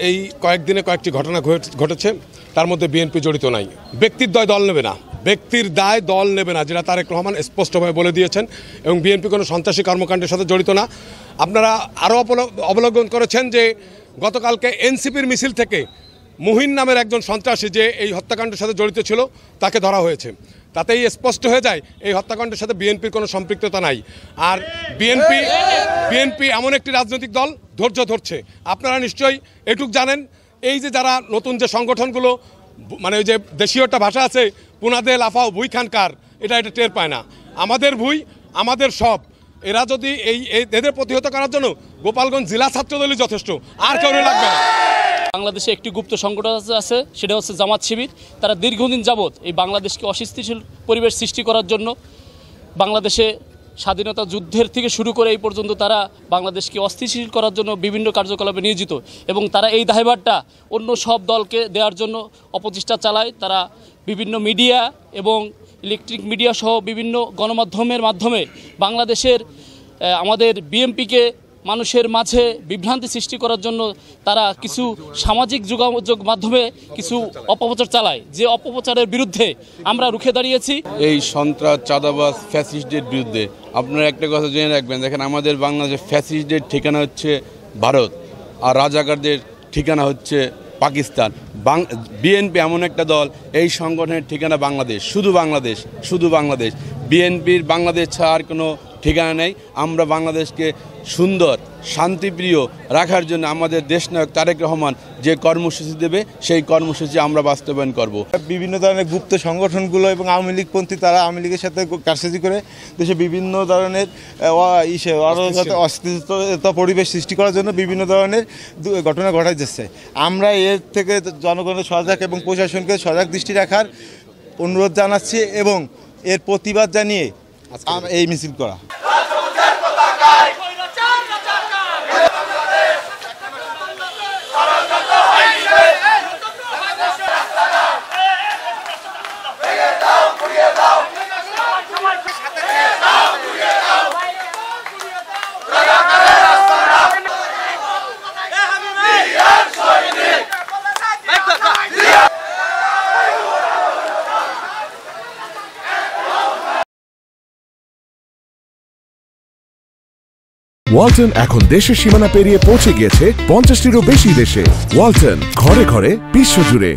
এই কয়েকদিনে কয়েকটি ঘটনা ঘটেছে, তার মধ্যে বিএনপি জড়িত নাই। ব্যক্তির দায় দল নেবে না, ব্যক্তির দায় দল নেবে না, যেটা তারেক রহমান স্পষ্টভাবে বলে দিয়েছেন। এবং বিএনপি কোনো সন্ত্রাসী কর্মকাণ্ডের সাথে জড়িত না। আপনারা আরও অবলোকন করেছেন যে গতকালকে এনসিপির মিছিল থেকে মুহিন নামের একজন সন্ত্রাসী যে এই হত্যাকাণ্ডের সাথে জড়িত ছিল তাকে ধরা হয়েছে। তাতেই স্পষ্ট হয়ে যায় এই হত্যাকাণ্ডের সাথে বিএনপির কোনো সম্পৃক্ততা নাই। আর বিএনপি এমন একটি রাজনৈতিক দল ধৈর্য ধরছে। আপনারা নিশ্চয়ই এটুক জানেন, এই যে যারা নতুন যে সংগঠনগুলো, মানে ওই যে দেশীয়টা ভাষা আছে, পুনাদে লাফাও ভুই খানকার, এটা টের পায় না। আমাদের ভুই, আমাদের সব। এরা যদি এদের প্রতিহত করার জন্য গোপালগঞ্জ জেলা ছাত্রদলই যথেষ্ট, আর কেউ লাগবে না। বাংলাদেশে একটি গুপ্ত সংগঠন আছে, সেটা হচ্ছে জামাত শিবির। তারা দীর্ঘদিন যাবৎ এই বাংলাদেশকে অস্থিতিশীল পরিবেশ সৃষ্টি করার জন্য, বাংলাদেশে স্বাধীনতা যুদ্ধের থেকে শুরু করে এই পর্যন্ত তারা বাংলাদেশকে অস্থিতিশীল করার জন্য বিভিন্ন কার্যকলাপে নিয়োজিত, এবং তারা এই দায়ভারটা অন্য সব দলকে দেওয়ার জন্য অপচেষ্টা চালায়। তারা বিভিন্ন মিডিয়া এবং ইলেকট্রিক মিডিয়া সহ বিভিন্ন গণমাধ্যমের মাধ্যমে বাংলাদেশের আমাদের বিএনপিকে মানুষের মাঝে বিভ্রান্তি সৃষ্টি করার জন্য তারা কিছু সামাজিক যোগাযোগ মাধ্যমে কিছু অপপ্রচার চালায়, যে অপপ্রচারের বিরুদ্ধে আমরা রুখে দাঁড়িয়েছি। এই সন্ত্রাস, চাঁদাবাজ, ফ্যাসিস্টদের বিরুদ্ধে আপনারা একটা কথা জেনে রাখবেন, দেখেন আমাদের বাংলাদেশের ফ্যাসিস্টদের ঠিকানা হচ্ছে ভারত, আর রাজাকারদের ঠিকানা হচ্ছে পাকিস্তান। বিএনপি এমন একটা দল, এই সংগঠনের ঠিকানা বাংলাদেশ, শুধু বাংলাদেশ। বিএনপির বাংলাদেশ ছাড়া আর কোনো ঠিকানা নেই। আমরা বাংলাদেশকে সুন্দর, শান্তিপ্রিয় রাখার জন্য আমাদের দেশনায়ক তারেক রহমান যে কর্মসূচি দেবে, সেই কর্মসূচি আমরা বাস্তবায়ন করব। বিভিন্ন ধরনের গুপ্ত সংগঠনগুলো এবং আওয়ামী লীগপন্থী, তারা আওয়ামী লীগের সাথে কারসাজি করে দেশে বিভিন্ন ধরনের অস্থিরতা পরিবেশ সৃষ্টি করার জন্য বিভিন্ন ধরনের ঘটনা ঘটাই যাচ্ছে। আমরা এর থেকে জনগণের সজাগ এবং প্রশাসনকে সজাগ দৃষ্টি রাখার অনুরোধ জানাচ্ছি এবং এর প্রতিবাদ জানিয়ে এই মিছিল করা। ওয়ালটন এখন দেশের সীমানা পেরিয়ে পৌঁছে গিয়েছে 50টিরও বেশি দেশে। ওয়ালটন, ঘরে ঘরে, বিশ্বজুড়ে।